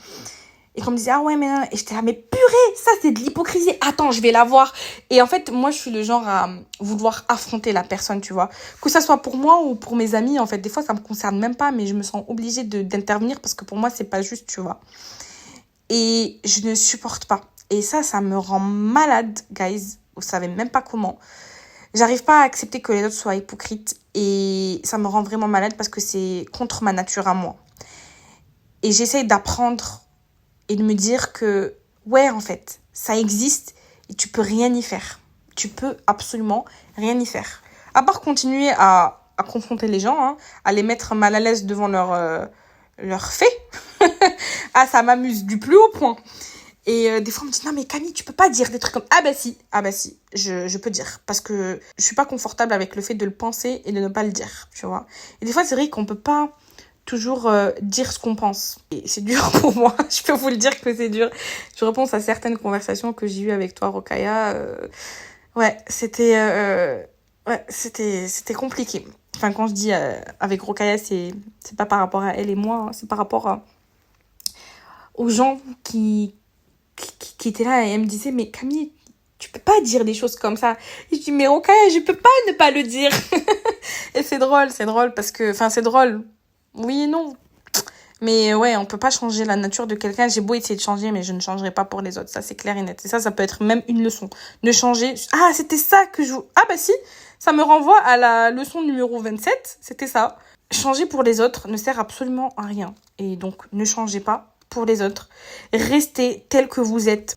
et qu'on me disait, ah ouais, mais non, et j'étais là, mais purée, ça c'est de l'hypocrisie, attends, je vais la voir. Et en fait, moi je suis le genre à vouloir affronter la personne, tu vois. Que ça soit pour moi ou pour mes amis, en fait, des fois ça me concerne même pas, mais je me sens obligée d'intervenir parce que pour moi c'est pas juste, tu vois. Et je ne supporte pas. Et ça me rend malade, guys. Vous savez même pas comment. J'arrive pas à accepter que les autres soient hypocrites. Et ça me rend vraiment malade parce que c'est contre ma nature à moi. Et j'essaye d'apprendre et de me dire que, ouais, en fait, ça existe et tu peux rien y faire. Tu peux absolument rien y faire. À part continuer à confronter les gens, hein, à les mettre mal à l'aise devant leurs faits. Ah, ça m'amuse du plus haut point. Et des fois, on me dit, non, mais Camille, tu peux pas dire des trucs comme, ah bah si, je peux dire. Parce que je suis pas confortable avec le fait de le penser et de ne pas le dire, tu vois. Et des fois, c'est vrai qu'on peut pas toujours dire ce qu'on pense. Et c'est dur pour moi, je peux vous le dire que c'est dur. Je repense à certaines conversations que j'ai eues avec toi, Rokhaya. C'était compliqué. Enfin, quand je dis avec Rokhaya, c'est pas par rapport à elle et moi, hein, c'est par rapport aux gens qui étaient là et elle me disait, mais Camille, tu peux pas dire des choses comme ça. Et je dis, mais Rokhaya, je peux pas ne pas le dire. Et c'est drôle parce que, enfin, c'est drôle. Oui et non. Mais ouais, on peut pas changer la nature de quelqu'un. J'ai beau essayer de changer, mais je ne changerai pas pour les autres. Ça, c'est clair et net. Et ça peut être même une leçon. Ne changer. Ah, c'était ça que je... Ah bah si, ça me renvoie à la leçon numéro 27. C'était ça. Changer pour les autres ne sert absolument à rien. Et donc, ne changez pas pour les autres. Restez tel que vous êtes.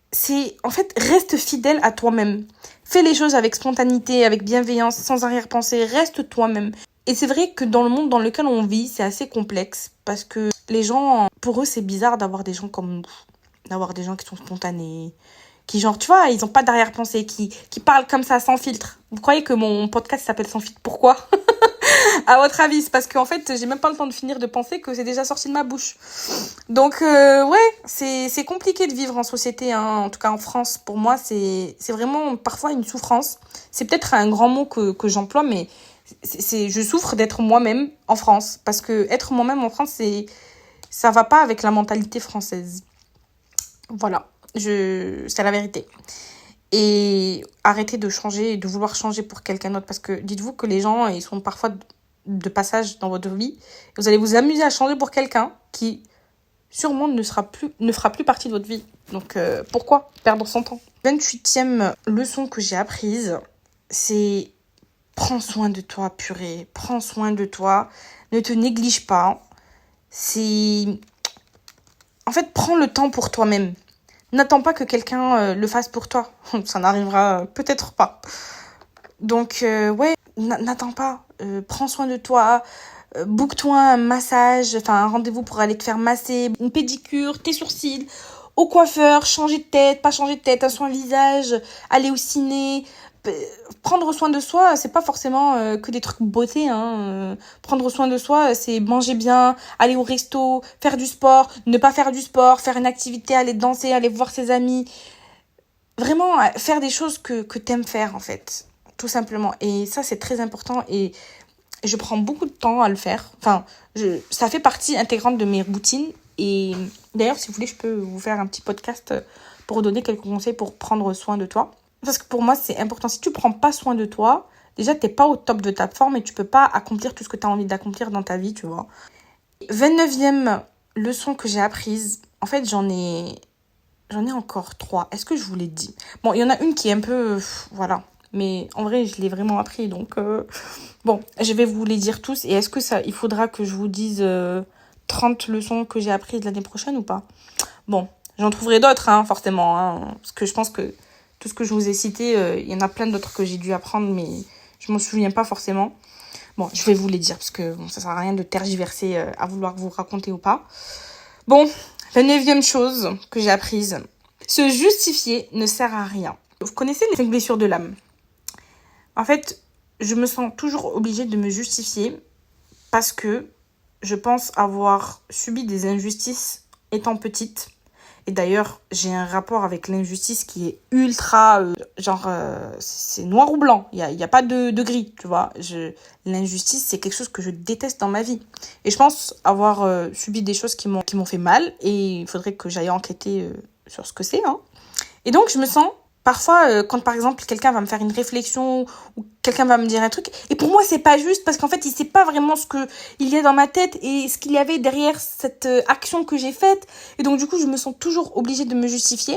En fait, reste fidèle à toi-même. Fais les choses avec spontanéité, avec bienveillance, sans arrière-pensée. Reste toi-même. Et c'est vrai que dans le monde dans lequel on vit, c'est assez complexe. Parce que les gens, pour eux, c'est bizarre d'avoir des gens comme nous. D'avoir des gens qui sont spontanés. Qui, genre, tu vois, ils n'ont pas d'arrière-pensée. Qui parlent comme ça, sans filtre. Vous croyez que mon podcast s'appelle Sans filtre? Pourquoi? À votre avis? C'est parce qu'en fait, j'ai même pas le temps de finir de penser que c'est déjà sorti de ma bouche. Donc, ouais, c'est compliqué de vivre en société, hein. En tout cas en France. Pour moi, c'est vraiment parfois une souffrance. C'est peut-être un grand mot que j'emploie, mais je souffre d'être moi-même en France. Parce que être moi-même en France, ça va pas avec la mentalité française. Voilà, c'est la vérité. Et arrêtez de changer, de vouloir changer pour quelqu'un d'autre. Parce que dites-vous que les gens, ils sont parfois de passage dans votre vie. Vous allez vous amuser à changer pour quelqu'un qui, sûrement, ne fera plus partie de votre vie. Donc, pourquoi perdre son temps? 28e leçon que j'ai apprise, c'est prends soin de toi, purée. Prends soin de toi. Ne te néglige pas. C'est En fait, prends le temps pour toi-même. N'attends pas que quelqu'un le fasse pour toi. Ça n'arrivera peut-être pas. Donc, ouais, n'attends pas. Prends soin de toi. Book-toi un massage, enfin un rendez-vous pour aller te faire masser, une pédicure, tes sourcils, au coiffeur, changer de tête, pas changer de tête, un soin visage, aller au ciné. Prendre soin de soi, c'est pas forcément que des trucs beauté, hein. Prendre soin de soi, c'est manger bien, aller au resto, faire du sport, ne pas faire du sport, faire une activité, aller danser, aller voir ses amis. Vraiment, faire des choses que t'aimes faire, en fait. Tout simplement. Et ça, c'est très important. Et je prends beaucoup de temps à le faire. Enfin, ça fait partie intégrante de mes routines. Et d'ailleurs, si vous voulez, je peux vous faire un petit podcast pour vous donner quelques conseils pour prendre soin de toi. Parce que pour moi, c'est important. Si tu prends pas soin de toi, déjà, t'es pas au top de ta forme et tu peux pas accomplir tout ce que tu as envie d'accomplir dans ta vie, tu vois. 29e leçon que j'ai apprise. En fait, j'en ai encore 3. Est-ce que je vous l'ai dit? Bon, il y en a une qui est un peu... voilà. Mais en vrai, je l'ai vraiment appris. Donc, bon, je vais vous les dire tous. Et est-ce que il faudra que je vous dise 30 leçons que j'ai apprises l'année prochaine ou pas? Bon, j'en trouverai d'autres, hein, forcément. Hein, parce que je pense que tout ce que je vous ai cité, il y en a plein d'autres que j'ai dû apprendre, mais je m'en souviens pas forcément. Bon, je vais vous les dire, parce que bon, ça sert à rien de tergiverser à vouloir vous raconter ou pas. Bon, la 9e chose que j'ai apprise. Se justifier ne sert à rien. Vous connaissez les 5 blessures de l'âme? En fait, je me sens toujours obligée de me justifier parce que je pense avoir subi des injustices étant petite. Et d'ailleurs, j'ai un rapport avec l'injustice qui est ultra... c'est noir ou blanc. Il y a pas de gris, tu vois. L'injustice, c'est quelque chose que je déteste dans ma vie. Et je pense avoir subi des choses qui m'ont fait mal. Et il faudrait que j'aille enquêter sur ce que c'est. Hein. Et donc, je me sens... Parfois, quand par exemple quelqu'un va me faire une réflexion ou quelqu'un va me dire un truc, et pour moi c'est pas juste parce qu'en fait il sait pas vraiment ce que il y a dans ma tête et ce qu'il y avait derrière cette action que j'ai faite, et donc du coup je me sens toujours obligée de me justifier.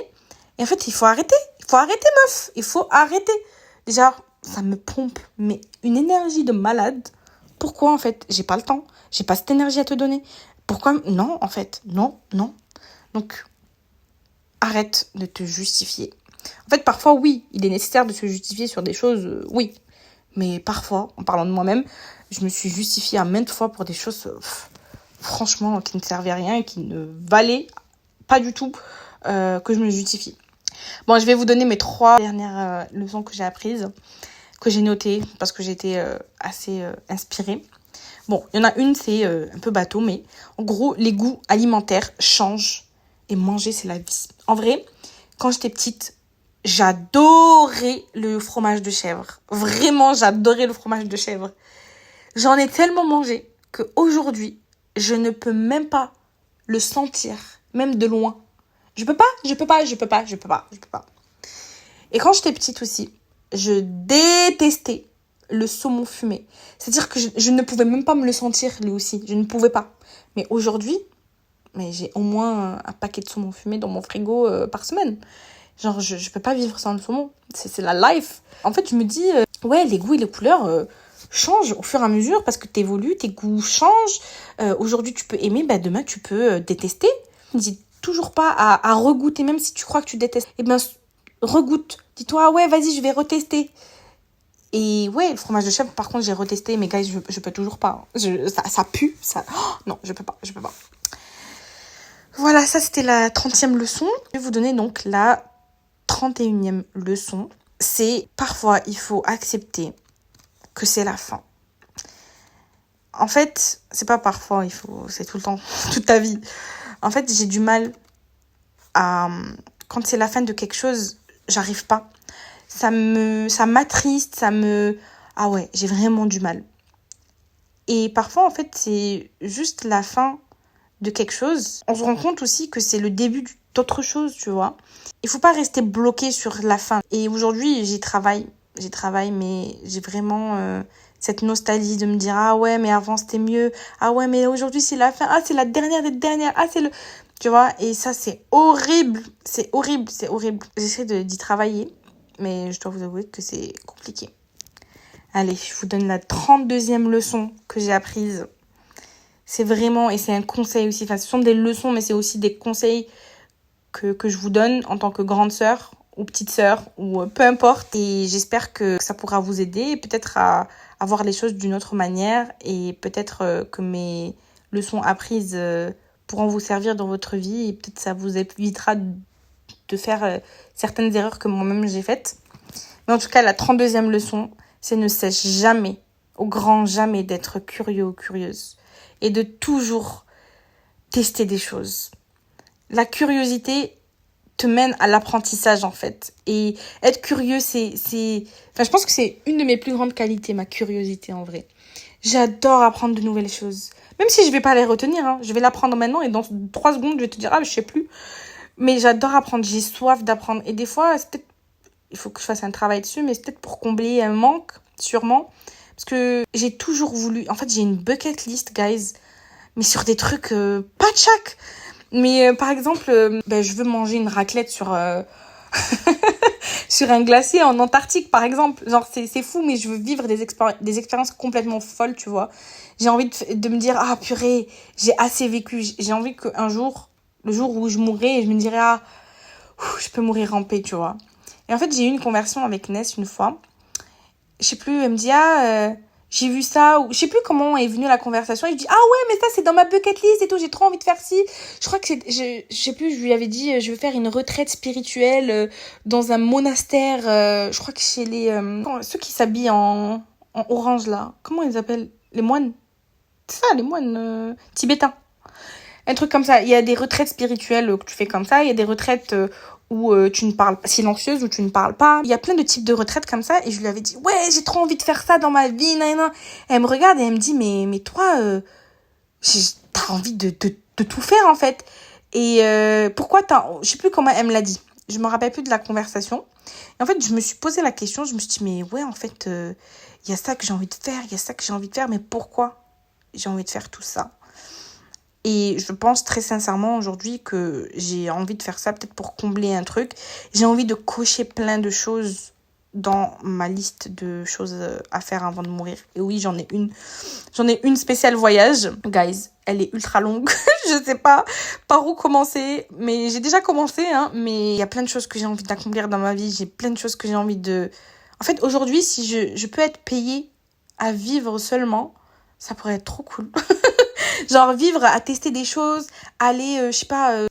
Et en fait il faut arrêter meuf, il faut arrêter. Déjà ça me pompe mais une énergie de malade. Pourquoi en fait j'ai pas le temps, j'ai pas cette énergie à te donner. Pourquoi non en fait non. Donc arrête de te justifier. En fait, parfois, oui, il est nécessaire de se justifier sur des choses, oui. Mais parfois, en parlant de moi-même, je me suis justifiée à maintes fois pour des choses, franchement, qui ne servaient à rien et qui ne valaient pas du tout que je me justifie. Bon, je vais vous donner mes 3 dernières leçons que j'ai apprises, que j'ai notées, parce que j'étais assez inspirée. Bon, il y en a une, c'est un peu bateau, mais en gros, les goûts alimentaires changent et manger, c'est la vie. En vrai, quand j'étais petite, j'adorais le fromage de chèvre. Vraiment, j'adorais le fromage de chèvre. J'en ai tellement mangé qu'aujourd'hui, je ne peux même pas le sentir, même de loin. Je peux pas. Et quand j'étais petite aussi, je détestais le saumon fumé. C'est-à-dire que je ne pouvais même pas me le sentir, lui aussi. Je ne pouvais pas. Mais aujourd'hui, j'ai au moins un paquet de saumon fumé dans mon frigo par semaine. Genre, je peux pas vivre sans le saumon. C'est la life. En fait, je me dis, ouais, les goûts et les couleurs changent au fur et à mesure parce que t'évolues, tes goûts changent. Aujourd'hui, tu peux aimer, demain, tu peux détester. N'hésite toujours pas à regoûter, même si tu crois que tu détestes. Eh bien, regoute. Dis-toi, ah ouais, vas-y, je vais retester. Et ouais, le fromage de chèvre, par contre, j'ai retesté, mais guys, je peux toujours pas. Ça pue, ça... Oh, non, je peux pas. Voilà, ça, c'était la 30e leçon. Je vais vous donner donc la 31e leçon, c'est parfois il faut accepter que c'est la fin. En fait, c'est pas parfois, c'est tout le temps, toute ta vie. En fait, j'ai du mal à... Quand c'est la fin de quelque chose, j'arrive pas. Ça m'attriste, ah ouais, j'ai vraiment du mal. Et parfois, en fait, c'est juste la fin de quelque chose. On se rend compte aussi que c'est le début d'autre chose, tu vois. Il faut pas rester bloqué sur la fin. Et aujourd'hui, j'y travaille, mais j'ai vraiment cette nostalgie de me dire, ah ouais, mais avant c'était mieux. Ah ouais, mais aujourd'hui c'est la fin. Ah, c'est la dernière des dernières. Ah, c'est le... Tu vois, et ça, c'est horrible. C'est horrible. J'essaie d'y travailler, mais je dois vous avouer que c'est compliqué. Allez, je vous donne la 32e leçon que j'ai apprise. c'est vraiment, et c'est un conseil aussi, enfin ce sont des leçons, mais c'est aussi des conseils que je vous donne en tant que grande sœur ou petite sœur ou peu importe. Et j'espère que ça pourra vous aider et peut-être à voir les choses d'une autre manière et peut-être que mes leçons apprises pourront vous servir dans votre vie et peut-être ça vous évitera de faire certaines erreurs que moi-même j'ai faites. Mais en tout cas, la 32e leçon, c'est ne cesse jamais, au grand jamais, d'être curieux ou curieuse et de toujours tester des choses. La curiosité te mène à l'apprentissage en fait. Et être curieux, Enfin, je pense que c'est une de mes plus grandes qualités, ma curiosité en vrai. J'adore apprendre de nouvelles choses. Même si je vais pas les retenir, hein. Je vais l'apprendre maintenant et dans 3 secondes, je vais te dire, ah, je sais plus. Mais j'adore apprendre, j'ai soif d'apprendre. Et des fois, c'est peut-être, il faut que je fasse un travail dessus, mais c'est peut-être pour combler un manque, sûrement. Parce que j'ai toujours voulu... En fait, j'ai une bucket list, guys, mais sur des trucs pas de chaque. Mais par exemple, je veux manger une raclette sur sur un glacier en Antarctique, par exemple. Genre, c'est fou, mais je veux vivre des expériences complètement folles, tu vois. J'ai envie de me dire, ah purée, j'ai assez vécu. J'ai envie qu'un jour, le jour où je mourrai, je me dirai, ah, je peux mourir en paix, tu vois. Et en fait, j'ai eu une conversion avec Ness une fois. Je sais plus, elle me dit, j'ai vu ça, ou je sais plus comment est venue la conversation, et je dis, ah ouais, mais ça c'est dans ma bucket list et tout, j'ai trop envie de faire ci. Je crois que je sais plus, je lui avais dit, je veux faire une retraite spirituelle dans un monastère, je crois que chez ceux qui s'habillent en orange là, comment ils appellent? Les moines? C'est ça, les moines tibétains. Un truc comme ça, il y a des retraites spirituelles que tu fais comme ça, il y a des retraites où tu ne parles pas, silencieuse, où tu ne parles pas. Il y a plein de types de retraites comme ça et je lui avais dit, ouais, j'ai trop envie de faire ça dans ma vie, nan. Elle me regarde et elle me dit, mais toi, t'as envie de tout faire en fait. Et pourquoi je sais plus comment elle me l'a dit. Je me rappelle plus de la conversation. Et en fait, je me suis posé la question, je me suis dit, mais ouais, en fait, il y a ça que j'ai envie de faire, il y a ça que j'ai envie de faire, mais pourquoi j'ai envie de faire tout ça? Et je pense très sincèrement aujourd'hui que j'ai envie de faire ça peut-être pour combler un truc. J'ai envie de cocher plein de choses dans ma liste de choses à faire avant de mourir. Et oui, j'en ai une spéciale voyage. Guys, elle est ultra longue. Je sais pas par où commencer. Mais j'ai déjà commencé, hein. Mais il y a plein de choses que j'ai envie d'accomplir dans ma vie. J'ai plein de choses que j'ai envie de... En fait, aujourd'hui, si je peux être payée à vivre seulement, ça pourrait être trop cool. Genre vivre à tester des choses, aller,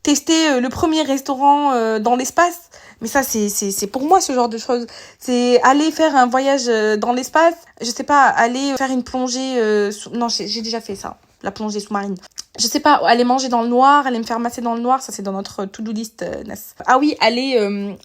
tester le premier restaurant dans l'espace. Mais ça, c'est pour moi ce genre de choses. C'est aller faire un voyage dans l'espace. Je sais pas, aller faire une plongée... Non, j'ai déjà fait ça, la plongée sous-marine. Je sais pas, aller manger dans le noir, aller me faire masser dans le noir, ça c'est dans notre to-do list, Ness. Ah oui, aller,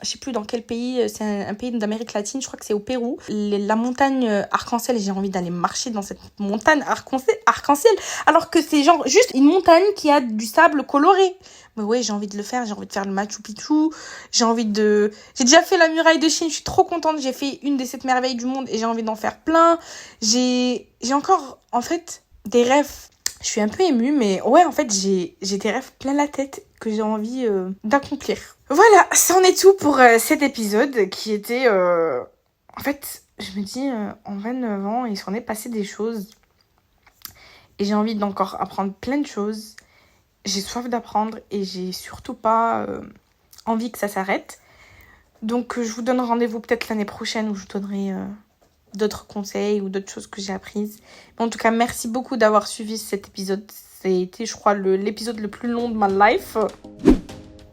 je sais plus dans quel pays, c'est un pays d'Amérique latine, je crois que c'est au Pérou. La montagne arc-en-ciel, j'ai envie d'aller marcher dans cette montagne arc-en-ciel, alors que c'est genre juste une montagne qui a du sable coloré. Mais ouais, j'ai envie de le faire, j'ai envie de faire le Machu Picchu, j'ai déjà fait la muraille de Chine, je suis trop contente, j'ai fait une des 7 merveilles du monde et j'ai envie d'en faire plein. J'ai encore, en fait, des rêves. Je suis un peu émue, mais ouais, en fait, j'ai des rêves plein la tête que j'ai envie d'accomplir. Voilà, c'en est tout pour cet épisode qui était... En fait, je me dis, en 29 ans, il s'en est passé des choses. Et j'ai envie d'encore apprendre plein de choses. J'ai soif d'apprendre et j'ai surtout pas envie que ça s'arrête. Donc, je vous donne rendez-vous peut-être l'année prochaine où je vous donnerai... d'autres conseils ou d'autres choses que j'ai apprises. Mais en tout cas, merci beaucoup d'avoir suivi cet épisode. C'était, je crois, l'épisode le plus long de ma life.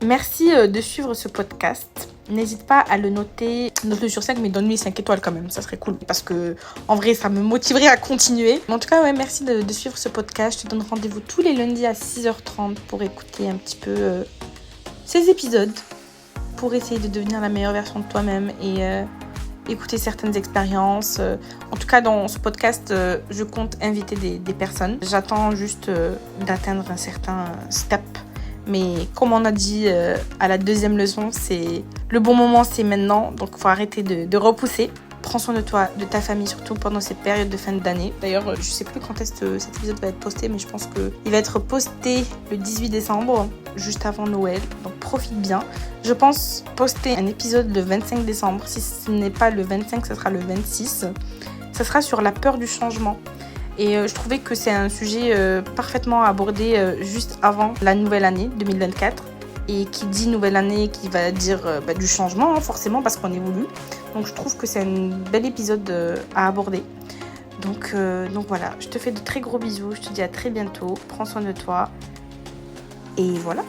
Merci de suivre ce podcast. N'hésite pas à le noter. Note-le sur 5, mais donne-lui 5 étoiles quand même. Ça serait cool. Parce que, en vrai, ça me motiverait à continuer. Mais en tout cas, ouais, merci de suivre ce podcast. Je te donne rendez-vous tous les lundis à 6h30 pour écouter un petit peu ces épisodes. Pour essayer de devenir la meilleure version de toi-même et... écouter certaines expériences. En tout cas, dans ce podcast, je compte inviter des personnes. J'attends juste d'atteindre un certain step. Mais comme on a dit à la 2e leçon, c'est le bon moment, c'est maintenant. Donc, il faut arrêter de repousser. Prends soin de toi, de ta famille, surtout pendant cette période de fin d'année. D'ailleurs, je sais plus quand est-ce que cet épisode va être posté, mais je pense qu'il va être posté le 18 décembre, juste avant Noël. Donc, profite bien. Je pense poster un épisode le 25 décembre. Si ce n'est pas le 25, ce sera le 26. Ça sera sur la peur du changement. Et je trouvais que c'est un sujet parfaitement abordé juste avant la nouvelle année 2024. Et qui dit nouvelle année, qui va dire du changement, hein, forcément, parce qu'on évolue. Donc je trouve que c'est un bel épisode à aborder. Donc voilà, je te fais de très gros bisous, je te dis à très bientôt, prends soin de toi. Et voilà.